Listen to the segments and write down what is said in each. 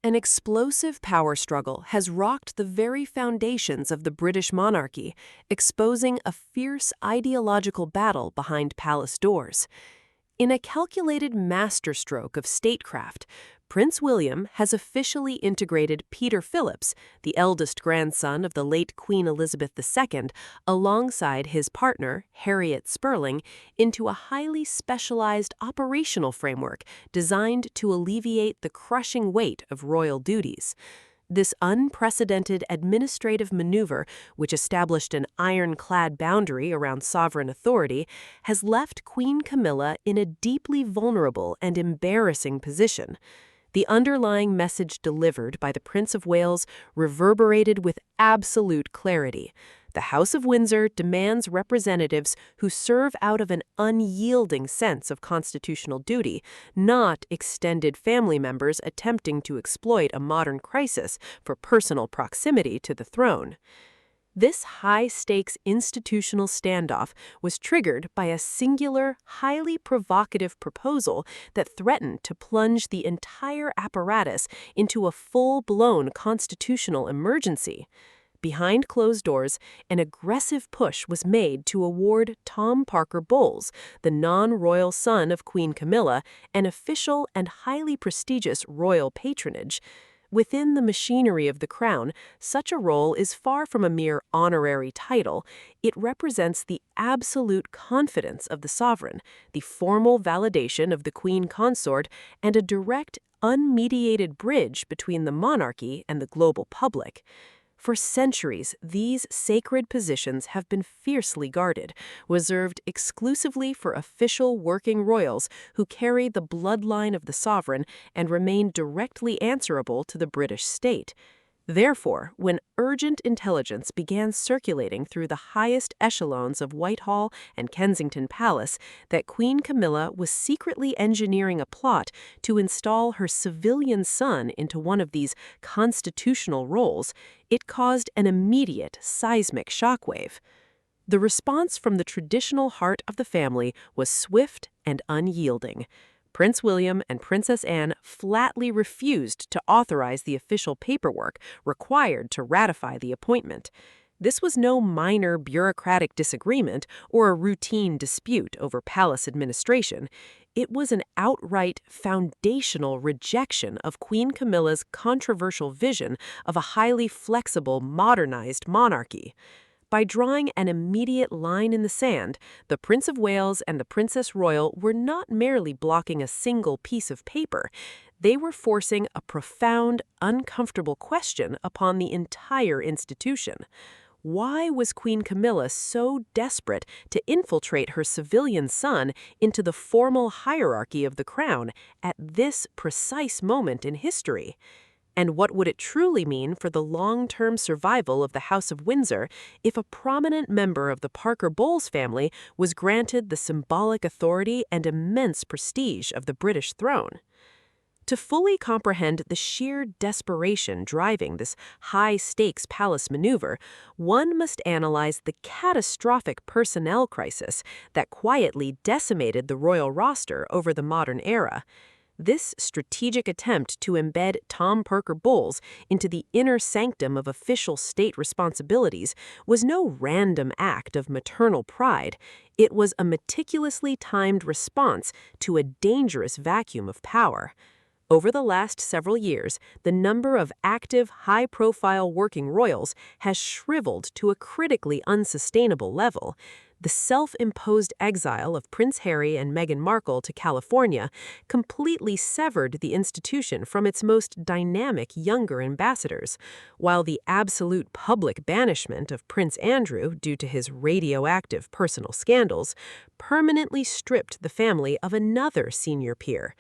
An explosive power struggle has rocked the very foundations of the British monarchy, exposing a fierce ideological battle behind palace doors. In a calculated masterstroke of statecraft, Prince William has officially integrated Peter Phillips, the eldest grandson of the late Queen Elizabeth II, alongside his partner, Harriet Sperling, into a highly specialized operational framework designed to alleviate the crushing weight of royal duties. This unprecedented administrative maneuver, which established an ironclad boundary around sovereign authority, has left Queen Camilla in a deeply vulnerable and embarrassing position. The underlying message delivered by the Prince of Wales reverberated with absolute clarity. The House of Windsor demands representatives who serve out of an unyielding sense of constitutional duty, not extended family members attempting to exploit a modern crisis for personal proximity to the throne. This high-stakes institutional standoff was triggered by a singular, highly provocative proposal that threatened to plunge the entire apparatus into a full-blown constitutional emergency. Behind closed doors, an aggressive push was made to award Tom Parker Bowles, the non-royal son of Queen Camilla, an official and highly prestigious royal patronage. Within the machinery of the crown, such a role is far from a mere honorary title. It represents the absolute confidence of the sovereign, the formal validation of the queen consort, and a direct, unmediated bridge between the monarchy and the global public. For centuries, these sacred positions have been fiercely guarded, reserved exclusively for official working royals who carry the bloodline of the sovereign and remain directly answerable to the British state. Therefore, when urgent intelligence began circulating through the highest echelons of Whitehall and Kensington Palace that Queen Camilla was secretly engineering a plot to install her civilian son into one of these constitutional roles, it caused an immediate seismic shockwave. The response from the traditional heart of the family was swift and unyielding. Prince William and Princess Anne flatly refused to authorize the official paperwork required to ratify the appointment. This was no minor bureaucratic disagreement or a routine dispute over palace administration. It was an outright foundational rejection of Queen Camilla's controversial vision of a highly flexible, modernized monarchy. By drawing an immediate line in the sand, the Prince of Wales and the Princess Royal were not merely blocking a single piece of paper. They were forcing a profound, uncomfortable question upon the entire institution. Why was Queen Camilla so desperate to infiltrate her civilian son into the formal hierarchy of the crown at this precise moment in history? And what would it truly mean for the long-term survival of the House of Windsor if a prominent member of the Parker Bowles family was granted the symbolic authority and immense prestige of the British throne? To fully comprehend the sheer desperation driving this high-stakes palace maneuver, one must analyze the catastrophic personnel crisis that quietly decimated the royal roster over the modern era. This strategic attempt to embed Tom Parker Bowles into the inner sanctum of official state responsibilities was no random act of maternal pride. It was a meticulously timed response to a dangerous vacuum of power. Over the last several years, the number of active, high-profile working royals has shriveled to a critically unsustainable level. The self-imposed exile of Prince Harry and Meghan Markle to California completely severed the institution from its most dynamic younger ambassadors, while the absolute public banishment of Prince Andrew due to his radioactive personal scandals permanently stripped the family of another senior peer.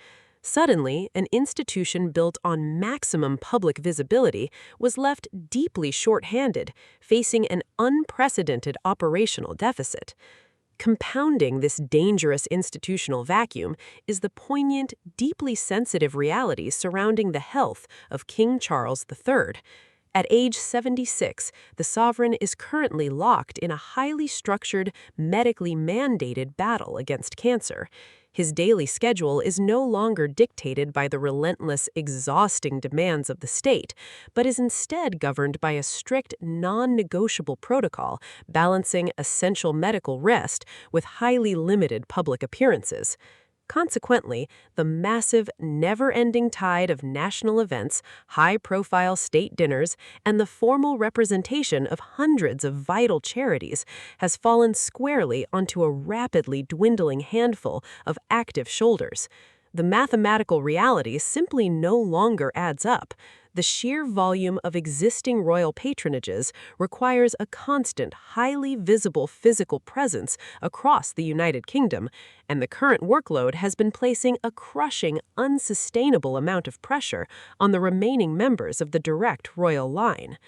Suddenly, an institution built on maximum public visibility was left deeply short-handed, facing an unprecedented operational deficit. Compounding this dangerous institutional vacuum is the poignant, deeply sensitive reality surrounding the health of King Charles III. At age 76, the sovereign is currently locked in a highly structured, medically mandated battle against cancer. His daily schedule is no longer dictated by the relentless, exhausting demands of the state, but is instead governed by a strict, non-negotiable protocol balancing essential medical rest with highly limited public appearances. Consequently, the massive, never-ending tide of national events, high-profile state dinners, and the formal representation of hundreds of vital charities has fallen squarely onto a rapidly dwindling handful of active shoulders. The mathematical reality simply no longer adds up. The sheer volume of existing royal patronages requires a constant, highly visible physical presence across the United Kingdom, and the current workload has been placing a crushing, unsustainable amount of pressure on the remaining members of the direct royal line.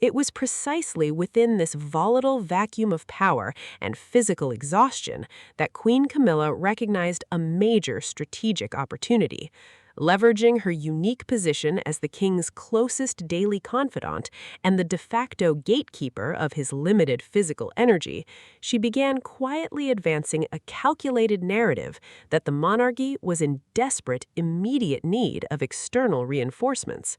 It was precisely within this volatile vacuum of power and physical exhaustion that Queen Camilla recognized a major strategic opportunity. Leveraging her unique position as the king's closest daily confidant and the de facto gatekeeper of his limited physical energy, she began quietly advancing a calculated narrative that the monarchy was in desperate, immediate need of external reinforcements.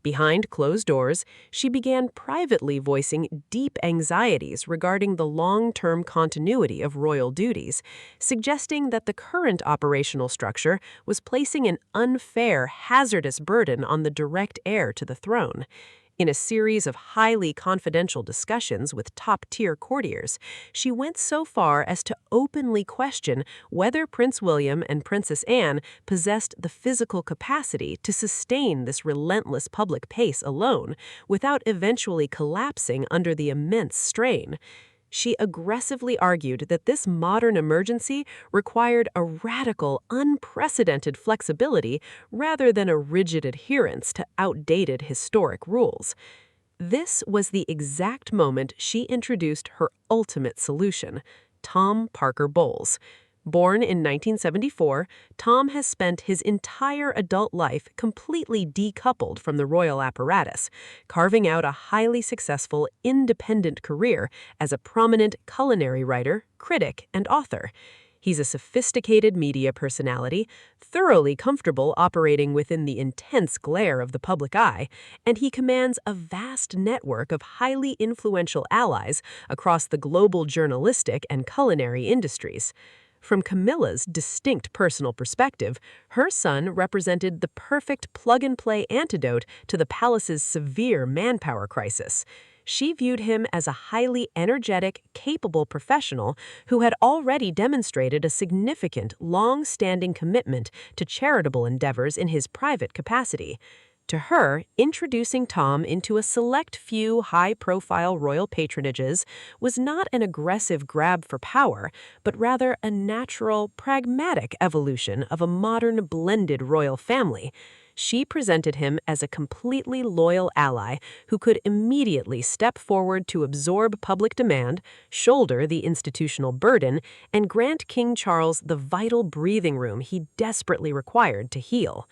Behind closed doors, she began privately voicing deep anxieties regarding the long-term continuity of royal duties, suggesting that the current operational structure was placing an unfair, hazardous burden on the direct heir to the throne. In a series of highly confidential discussions with top-tier courtiers, she went so far as to openly question whether Prince William and Princess Anne possessed the physical capacity to sustain this relentless public pace alone, without eventually collapsing under the immense strain. She aggressively argued that this modern emergency required a radical, unprecedented flexibility rather than a rigid adherence to outdated historic rules. This was the exact moment she introduced her ultimate solution, Tom Parker Bowles. Born in 1974, Tom has spent his entire adult life completely decoupled from the royal apparatus, carving out a highly successful, independent career as a prominent culinary writer, critic, and author. He's a sophisticated media personality, thoroughly comfortable operating within the intense glare of the public eye, and he commands a vast network of highly influential allies across the global journalistic and culinary industries. From Camilla's distinct personal perspective, her son represented the perfect plug-and-play antidote to the palace's severe manpower crisis. She viewed him as a highly energetic, capable professional who had already demonstrated a significant, long-standing commitment to charitable endeavors in his private capacity. To her, introducing Tom into a select few high-profile royal patronages was not an aggressive grab for power, but rather a natural, pragmatic evolution of a modern blended royal family. She presented him as a completely loyal ally who could immediately step forward to absorb public demand, shoulder the institutional burden, and grant King Charles the vital breathing room he desperately required to heal.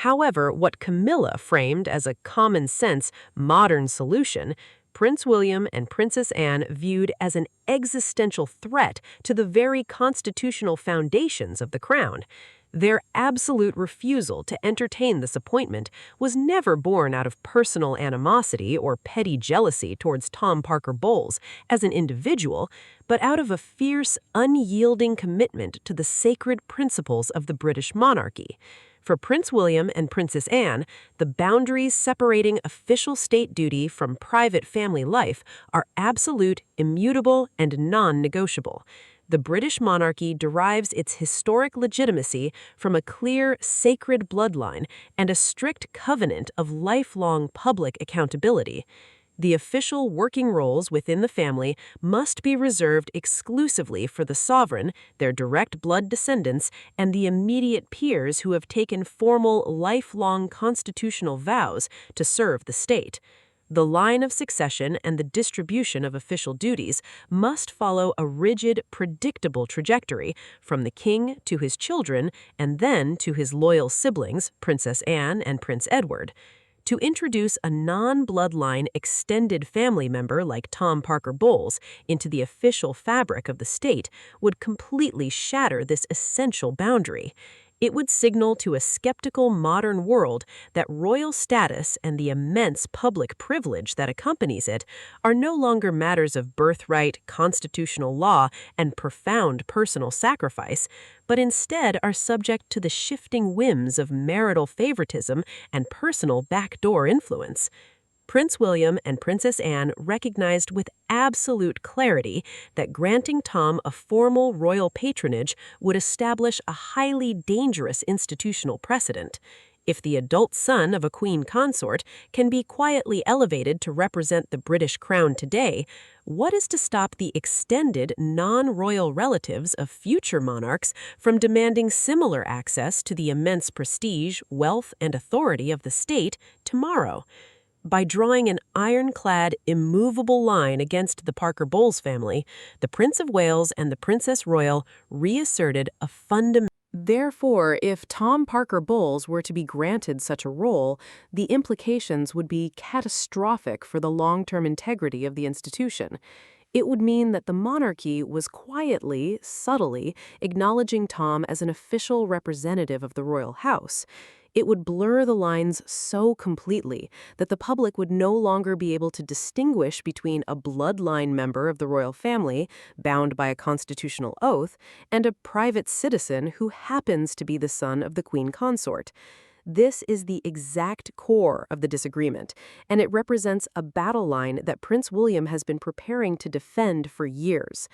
However, what Camilla framed as a common-sense, modern solution, Prince William and Princess Anne viewed as an existential threat to the very constitutional foundations of the crown. Their absolute refusal to entertain this appointment was never born out of personal animosity or petty jealousy towards Tom Parker Bowles as an individual, but out of a fierce, unyielding commitment to the sacred principles of the British monarchy. For Prince William and Princess Anne, the boundaries separating official state duty from private family life are absolute, immutable, and non-negotiable. The British monarchy derives its historic legitimacy from a clear, sacred bloodline and a strict covenant of lifelong public accountability. The official working roles within the family must be reserved exclusively for the sovereign, their direct blood descendants, and the immediate peers who have taken formal, lifelong constitutional vows to serve the state. The line of succession and the distribution of official duties must follow a rigid, predictable trajectory from the king to his children and then to his loyal siblings, Princess Anne and Prince Edward. To introduce a non-bloodline extended family member like Tom Parker Bowles into the official fabric of the state would completely shatter this essential boundary. It would signal to a skeptical modern world that royal status and the immense public privilege that accompanies it are no longer matters of birthright, constitutional law, and profound personal sacrifice, but instead are subject to the shifting whims of marital favoritism and personal backdoor influence. Prince William and Princess Anne recognized with absolute clarity that granting Tom a formal royal patronage would establish a highly dangerous institutional precedent. If the adult son of a queen consort can be quietly elevated to represent the British crown today, what is to stop the extended non-royal relatives of future monarchs from demanding similar access to the immense prestige, wealth, and authority of the state tomorrow? By drawing an ironclad, immovable line against the Parker Bowles family, the Prince of Wales and the Princess Royal reasserted a fundamental. Therefore, if Tom Parker Bowles were to be granted such a role, the implications would be catastrophic for the long-term integrity of the institution. It would mean that the monarchy was quietly, subtly, acknowledging Tom as an official representative of the royal house. It would blur the lines so completely that the public would no longer be able to distinguish between a bloodline member of the royal family, bound by a constitutional oath, and a private citizen who happens to be the son of the queen consort. This is the exact core of the disagreement, and it represents a battle line that Prince William has been preparing to defend for years.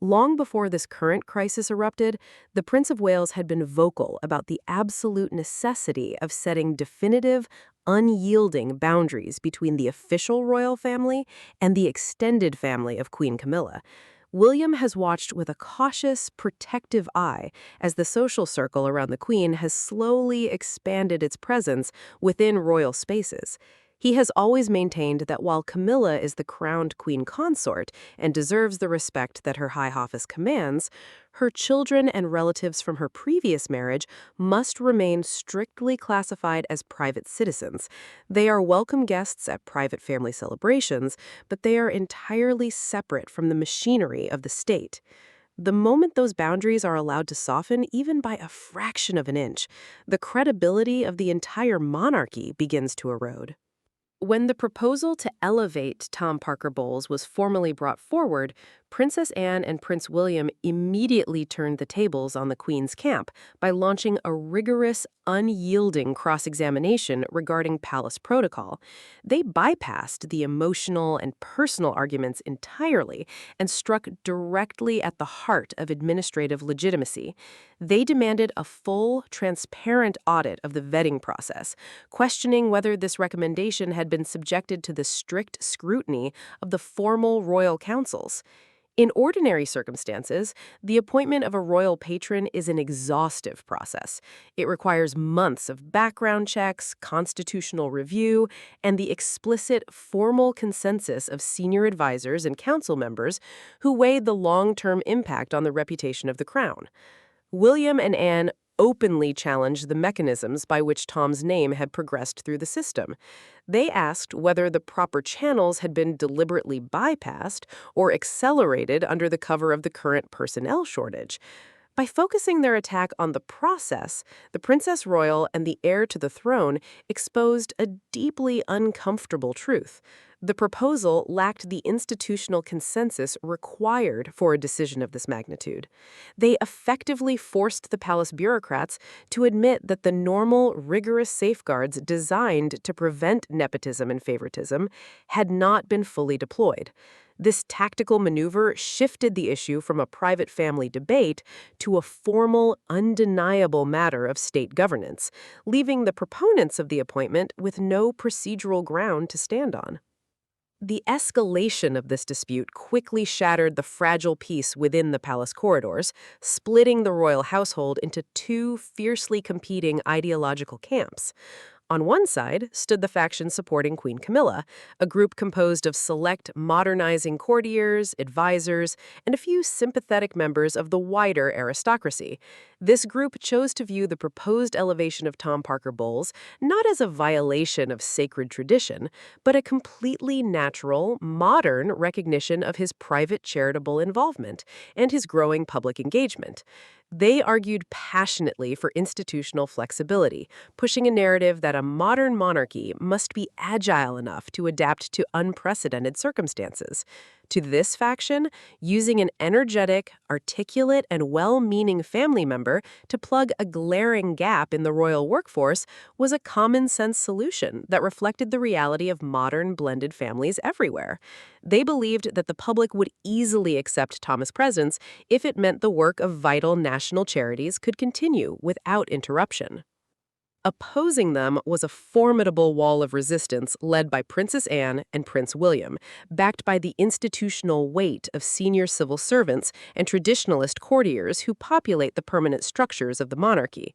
Long before this current crisis erupted, the Prince of Wales had been vocal about the absolute necessity of setting definitive, unyielding boundaries between the official royal family and the extended family of Queen Camilla. William has watched with a cautious, protective eye as the social circle around the Queen has slowly expanded its presence within royal spaces. He has always maintained that while Camilla is the crowned queen consort and deserves the respect that her high office commands, her children and relatives from her previous marriage must remain strictly classified as private citizens. They are welcome guests at private family celebrations, but they are entirely separate from the machinery of the state. The moment those boundaries are allowed to soften, even by a fraction of an inch, the credibility of the entire monarchy begins to erode. When the proposal to elevate Tom Parker Bowles was formally brought forward, Princess Anne and Prince William immediately turned the tables on the Queen's camp by launching a rigorous, unyielding cross-examination regarding palace protocol. They bypassed the emotional and personal arguments entirely and struck directly at the heart of administrative legitimacy. They demanded a full, transparent audit of the vetting process, questioning whether this recommendation had been subjected to the strict scrutiny of the formal royal councils. In ordinary circumstances, the appointment of a royal patron is an exhaustive process. It requires months of background checks, constitutional review, and the explicit formal consensus of senior advisors and council members who weighed the long-term impact on the reputation of the crown. William and Anne openly challenged the mechanisms by which Tom's name had progressed through the system. They asked whether the proper channels had been deliberately bypassed or accelerated under the cover of the current personnel shortage. By focusing their attack on the process, the Princess Royal and the heir to the throne exposed a deeply uncomfortable truth. The proposal lacked the institutional consensus required for a decision of this magnitude. They effectively forced the palace bureaucrats to admit that the normal, rigorous safeguards designed to prevent nepotism and favoritism had not been fully deployed. This tactical maneuver shifted the issue from a private family debate to a formal, undeniable matter of state governance, leaving the proponents of the appointment with no procedural ground to stand on. The escalation of this dispute quickly shattered the fragile peace within the palace corridors, splitting the royal household into two fiercely competing ideological camps. On one side stood the faction supporting Queen Camilla, a group composed of select modernizing courtiers, advisors, and a few sympathetic members of the wider aristocracy. This group chose to view the proposed elevation of Tom Parker Bowles not as a violation of sacred tradition, but a completely natural, modern recognition of his private charitable involvement and his growing public engagement. They argued passionately for institutional flexibility, pushing a narrative that a modern monarchy must be agile enough to adapt to unprecedented circumstances. To this faction, using an energetic, articulate, and well-meaning family member to plug a glaring gap in the royal workforce was a common-sense solution that reflected the reality of modern blended families everywhere. They believed that the public would easily accept Thomas' presence if it meant the work of vital national charities could continue without interruption. Opposing them was a formidable wall of resistance led by Princess Anne and Prince William, backed by the institutional weight of senior civil servants and traditionalist courtiers who populate the permanent structures of the monarchy.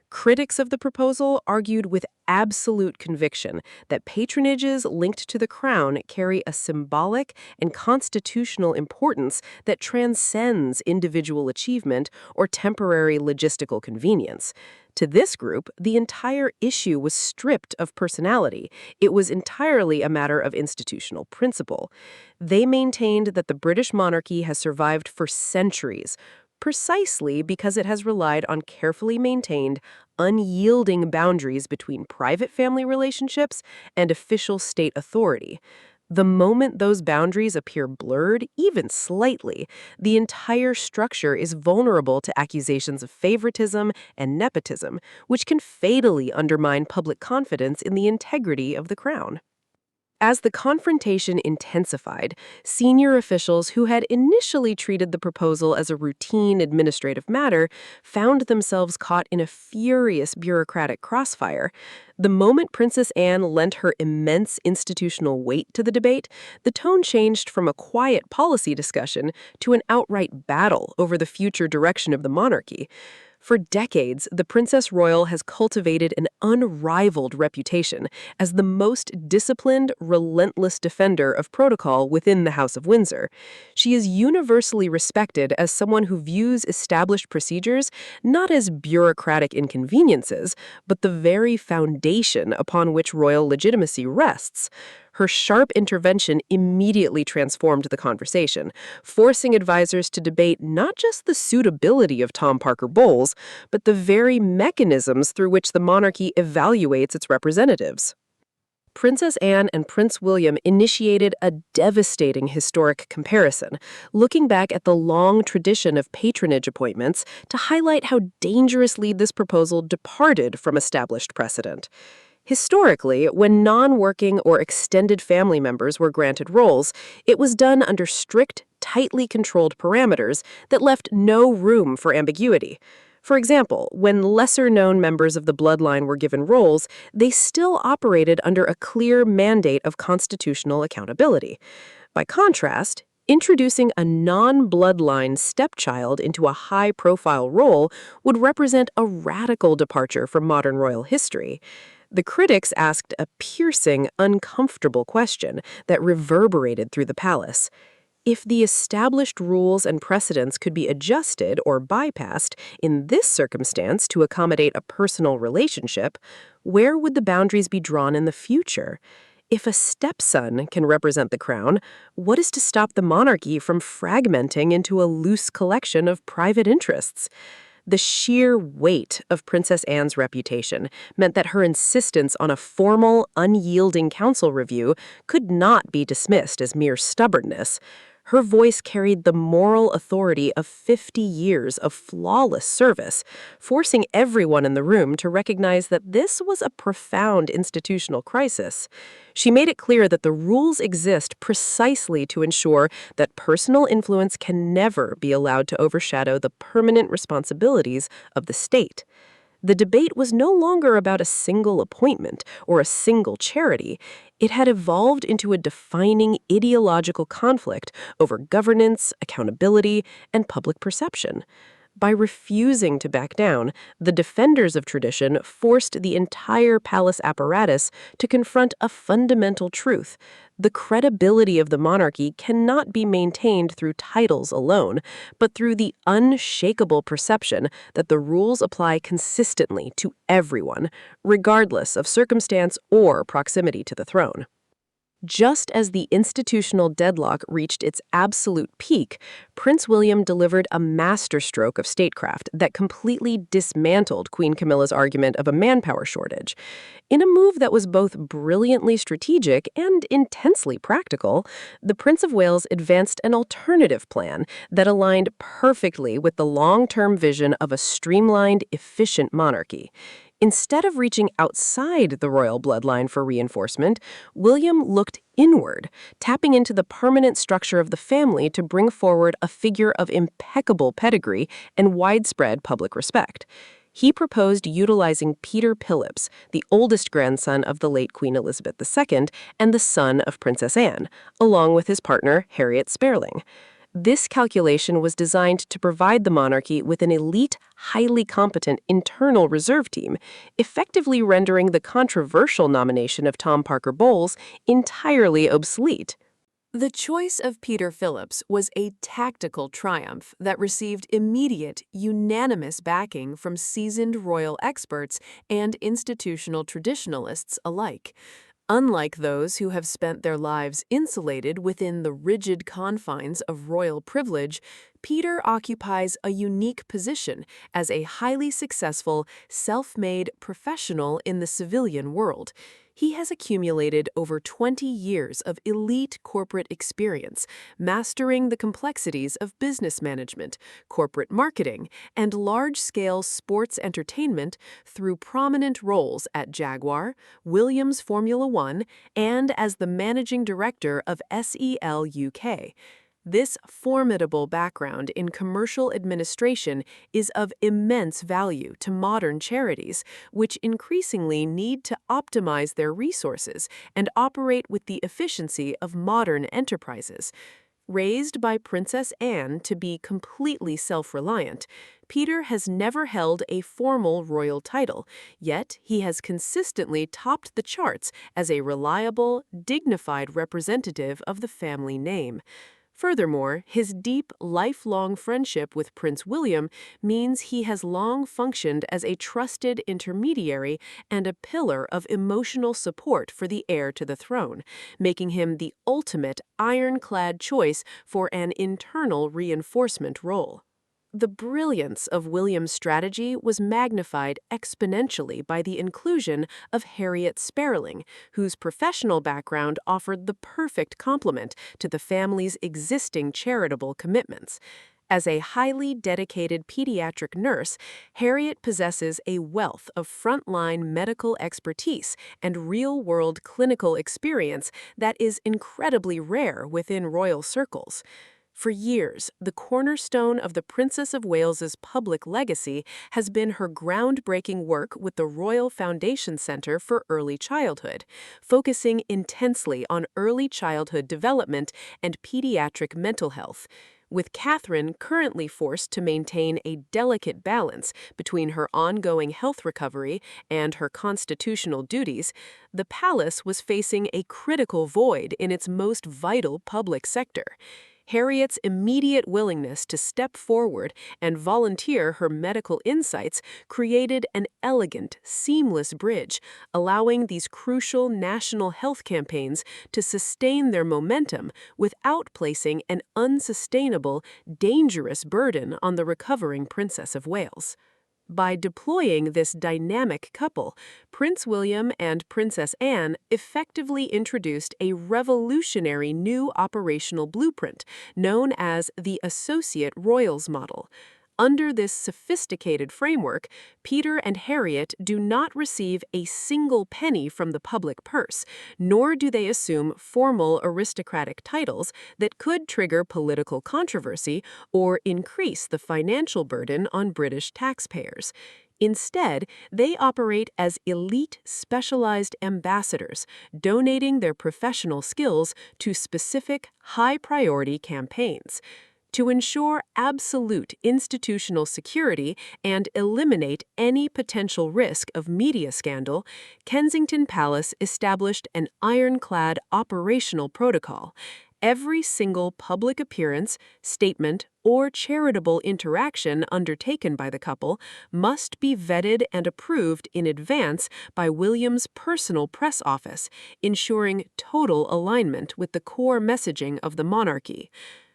Critics of the proposal argued with absolute conviction that patronages linked to the crown carry a symbolic and constitutional importance that transcends individual achievement or temporary logistical convenience. To this group, the entire issue was stripped of personality. It was entirely a matter of institutional principle. They maintained that the British monarchy has survived for centuries, precisely because it has relied on carefully maintained, unyielding boundaries between private family relationships and official state authority. The moment those boundaries appear blurred, even slightly, the entire structure is vulnerable to accusations of favoritism and nepotism, which can fatally undermine public confidence in the integrity of the crown. As the confrontation intensified, senior officials who had initially treated the proposal as a routine administrative matter found themselves caught in a furious bureaucratic crossfire. The moment Princess Anne lent her immense institutional weight to the debate, the tone changed from a quiet policy discussion to an outright battle over the future direction of the monarchy. For decades, the Princess Royal has cultivated an unrivaled reputation as the most disciplined, relentless defender of protocol within the House of Windsor. She is universally respected as someone who views established procedures not as bureaucratic inconveniences, but the very foundation upon which royal legitimacy rests. Her sharp intervention immediately transformed the conversation, forcing advisors to debate not just the suitability of Tom Parker Bowles, but the very mechanisms through which the monarchy evaluates its representatives. Princess Anne and Prince William initiated a devastating historic comparison, looking back at the long tradition of patronage appointments to highlight how dangerously this proposal departed from established precedent. Historically, when non-working or extended family members were granted roles, it was done under strict, tightly controlled parameters that left no room for ambiguity. For example, when lesser-known members of the bloodline were given roles, they still operated under a clear mandate of constitutional accountability. By contrast, introducing a non-bloodline stepchild into a high-profile role would represent a radical departure from modern royal history. The critics asked a piercing, uncomfortable question that reverberated through the palace. If the established rules and precedents could be adjusted or bypassed in this circumstance to accommodate a personal relationship, where would the boundaries be drawn in the future? If a stepson can represent the crown, what is to stop the monarchy from fragmenting into a loose collection of private interests? The sheer weight of Princess Anne's reputation meant that her insistence on a formal, unyielding council review could not be dismissed as mere stubbornness. Her voice carried the moral authority of 50 years of flawless service, forcing everyone in the room to recognize that this was a profound institutional crisis. She made it clear that the rules exist precisely to ensure that personal influence can never be allowed to overshadow the permanent responsibilities of the state. The debate was no longer about a single appointment or a single charity. It had evolved into a defining ideological conflict over governance, accountability, and public perception. By refusing to back down, the defenders of tradition forced the entire palace apparatus to confront a fundamental truth. The credibility of the monarchy cannot be maintained through titles alone, but through the unshakable perception that the rules apply consistently to everyone, regardless of circumstance or proximity to the throne. Just as the institutional deadlock reached its absolute peak, Prince William delivered a masterstroke of statecraft that completely dismantled Queen Camilla's argument of a manpower shortage. In a move that was both brilliantly strategic and intensely practical, the Prince of Wales advanced an alternative plan that aligned perfectly with the long-term vision of a streamlined, efficient monarchy. Instead of reaching outside the royal bloodline for reinforcement, William looked inward, tapping into the permanent structure of the family to bring forward a figure of impeccable pedigree and widespread public respect. He proposed utilizing Peter Phillips, the oldest grandson of the late Queen Elizabeth II and the son of Princess Anne, along with his partner Harriet Sperling. This calculation was designed to provide the monarchy with an elite, highly competent internal reserve team, effectively rendering the controversial nomination of Tom Parker Bowles entirely obsolete. The choice of Peter Phillips was a tactical triumph that received immediate, unanimous backing from seasoned royal experts and institutional traditionalists alike. Unlike those who have spent their lives insulated within the rigid confines of royal privilege, Peter occupies a unique position as a highly successful, self-made professional in the civilian world. He has accumulated over 20 years of elite corporate experience, mastering the complexities of business management, corporate marketing, and large-scale sports entertainment through prominent roles at Jaguar, Williams Formula One, and as the managing director of SEL UK. This formidable background in commercial administration is of immense value to modern charities, which increasingly need to optimize their resources and operate with the efficiency of modern enterprises. Raised by Princess Anne to be completely self-reliant, Peter has never held a formal royal title, yet he has consistently topped the charts as a reliable, dignified representative of the family name. Furthermore, his deep, lifelong friendship with Prince William means he has long functioned as a trusted intermediary and a pillar of emotional support for the heir to the throne, making him the ultimate ironclad choice for an internal reinforcement role. The brilliance of William's strategy was magnified exponentially by the inclusion of Harriet Sperling, whose professional background offered the perfect complement to the family's existing charitable commitments. As a highly dedicated pediatric nurse, Harriet possesses a wealth of frontline medical expertise and real-world clinical experience that is incredibly rare within royal circles. For years, the cornerstone of the Princess of Wales's public legacy has been her groundbreaking work with the Royal Foundation Centre for Early Childhood, focusing intensely on early childhood development and pediatric mental health. With Catherine currently forced to maintain a delicate balance between her ongoing health recovery and her constitutional duties, the palace was facing a critical void in its most vital public sector. Harriet's immediate willingness to step forward and volunteer her medical insights created an elegant, seamless bridge, allowing these crucial national health campaigns to sustain their momentum without placing an unsustainable, dangerous burden on the recovering Princess of Wales. By deploying this dynamic couple, Prince William and Princess Anne effectively introduced a revolutionary new operational blueprint known as the Associate Royals model. Under this sophisticated framework, Peter and Harriet do not receive a single penny from the public purse, nor do they assume formal aristocratic titles that could trigger political controversy or increase the financial burden on British taxpayers. Instead, they operate as elite, specialized ambassadors, donating their professional skills to specific, high-priority campaigns. To ensure absolute institutional security and eliminate any potential risk of media scandal, Kensington Palace established an ironclad operational protocol. Every single public appearance, statement, or charitable interaction undertaken by the couple must be vetted and approved in advance by William's personal press office, ensuring total alignment with the core messaging of the monarchy.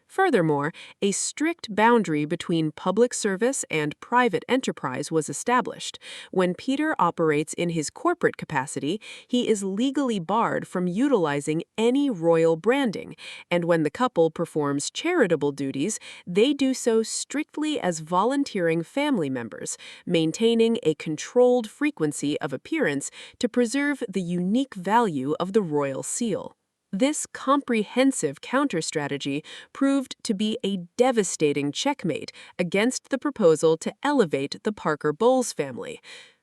Furthermore, a strict boundary between public service and private enterprise was established. When Peter operates in his corporate capacity, he is legally barred from utilizing any royal branding, and when the couple performs charitable duties, they do so strictly as volunteering family members, maintaining a controlled frequency of appearance to preserve the unique value of the royal seal. This comprehensive counter-strategy proved to be a devastating checkmate against the proposal to elevate the Parker-Bowles family.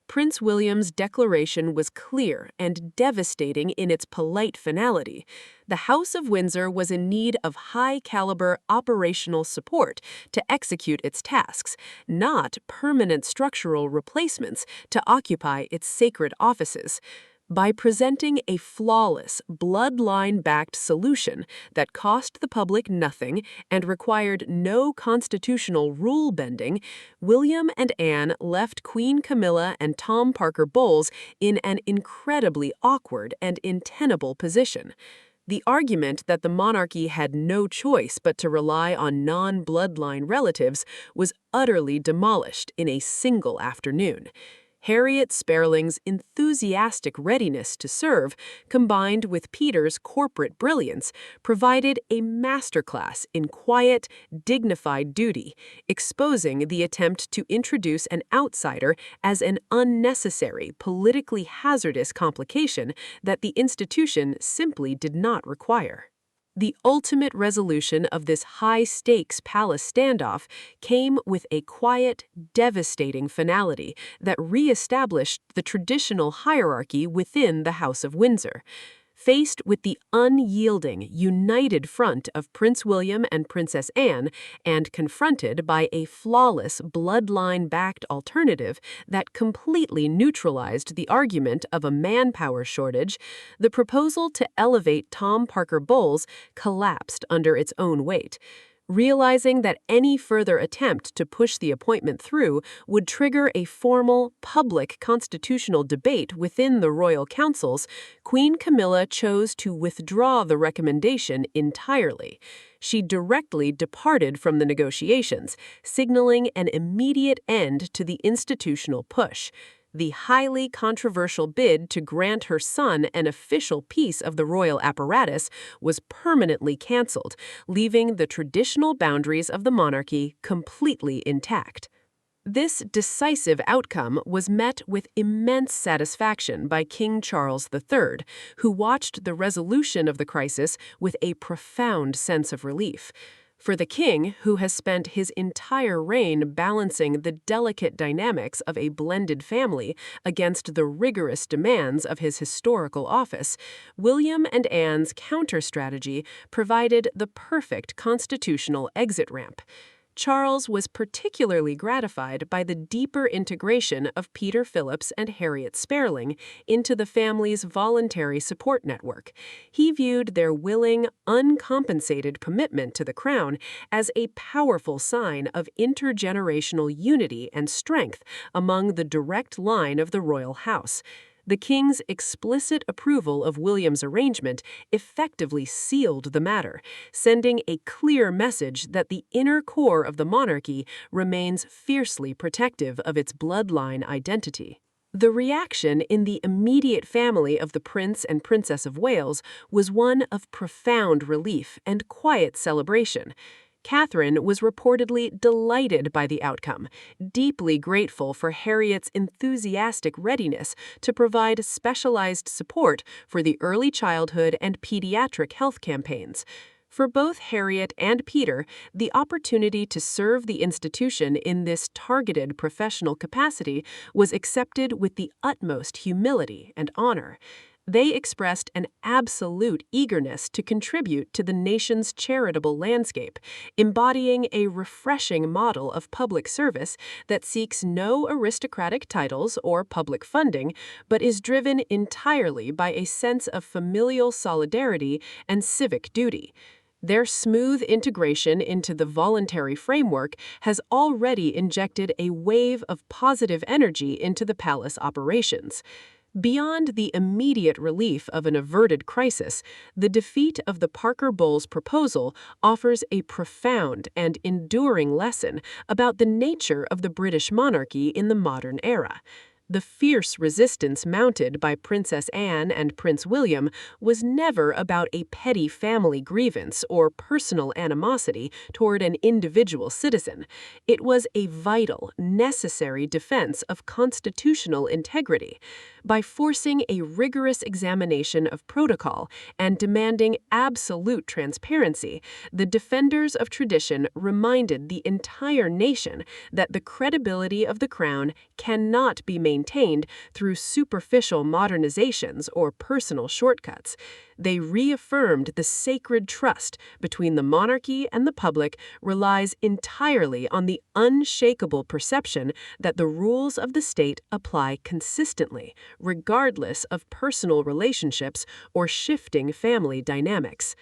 Prince William's declaration was clear and devastating in its polite finality. The House of Windsor was in need of high-caliber operational support to execute its tasks, not permanent structural replacements to occupy its sacred offices. By presenting a flawless, bloodline-backed solution that cost the public nothing and required no constitutional rule bending, William and Anne left Queen Camilla and Tom Parker Bowles in an incredibly awkward and untenable position. The argument that the monarchy had no choice but to rely on non-bloodline relatives was utterly demolished in a single afternoon. Harriet Sperling's enthusiastic readiness to serve, combined with Peter's corporate brilliance, provided a masterclass in quiet, dignified duty, exposing the attempt to introduce an outsider as an unnecessary, politically hazardous complication that the institution simply did not require. The ultimate resolution of this high-stakes palace standoff came with a quiet, devastating finality that re-established the traditional hierarchy within the House of Windsor. Faced with the unyielding, united front of Prince William and Princess Anne, and confronted by a flawless, bloodline-backed alternative that completely neutralized the argument of a manpower shortage, the proposal to elevate Tom Parker Bowles collapsed under its own weight. Realizing that any further attempt to push the appointment through would trigger a formal, public constitutional debate within the royal councils, Queen Camilla chose to withdraw the recommendation entirely. She directly departed from the negotiations, signaling an immediate end to the institutional push. The highly controversial bid to grant her son an official piece of the royal apparatus was permanently canceled, leaving the traditional boundaries of the monarchy completely intact. This decisive outcome was met with immense satisfaction by King Charles III, who watched the resolution of the crisis with a profound sense of relief. For the king, who has spent his entire reign balancing the delicate dynamics of a blended family against the rigorous demands of his historical office, William and Anne's counter-strategy provided the perfect constitutional exit ramp. Charles was particularly gratified by the deeper integration of Peter Phillips and Harriet Sperling into the family's voluntary support network. He viewed their willing, uncompensated commitment to the crown as a powerful sign of intergenerational unity and strength among the direct line of the royal house. The king's explicit approval of William's arrangement effectively sealed the matter, sending a clear message that the inner core of the monarchy remains fiercely protective of its bloodline identity. The reaction in the immediate family of the Prince and Princess of Wales was one of profound relief and quiet celebration. Catherine was reportedly delighted by the outcome, deeply grateful for Harriet's enthusiastic readiness to provide specialized support for the early childhood and pediatric health campaigns. For both Harriet and Peter, the opportunity to serve the institution in this targeted professional capacity was accepted with the utmost humility and honor. They expressed an absolute eagerness to contribute to the nation's charitable landscape, embodying a refreshing model of public service that seeks no aristocratic titles or public funding, but is driven entirely by a sense of familial solidarity and civic duty. Their smooth integration into the voluntary framework has already injected a wave of positive energy into the palace operations. Beyond the immediate relief of an averted crisis, the defeat of the Parker Bowles proposal offers a profound and enduring lesson about the nature of the British monarchy in the modern era. The fierce resistance mounted by Princess Anne and Prince William was never about a petty family grievance or personal animosity toward an individual citizen. It was a vital, necessary defense of constitutional integrity. By forcing a rigorous examination of protocol and demanding absolute transparency, the defenders of tradition reminded the entire nation that the credibility of the crown cannot be maintained through superficial modernizations or personal shortcuts. They reaffirmed the sacred trust between the monarchy and the public relies entirely on the unshakable perception that the rules of the state apply consistently, regardless of personal relationships or shifting family dynamics.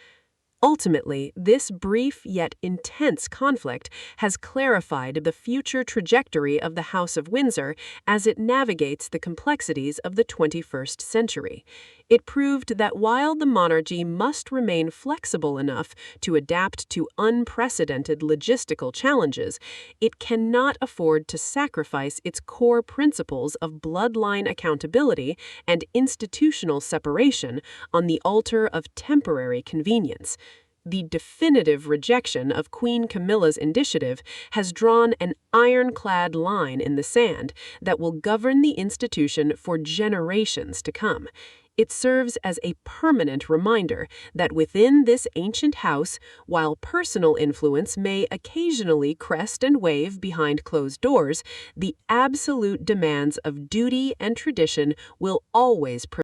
Ultimately, this brief yet intense conflict has clarified the future trajectory of the House of Windsor as it navigates the complexities of the 21st century. It proved that while the monarchy must remain flexible enough to adapt to unprecedented logistical challenges, it cannot afford to sacrifice its core principles of bloodline accountability and institutional separation on the altar of temporary convenience. The definitive rejection of Queen Camilla's initiative has drawn an ironclad line in the sand that will govern the institution for generations to come. It serves as a permanent reminder that within this ancient house, while personal influence may occasionally crest and wave behind closed doors, the absolute demands of duty and tradition will always prevail.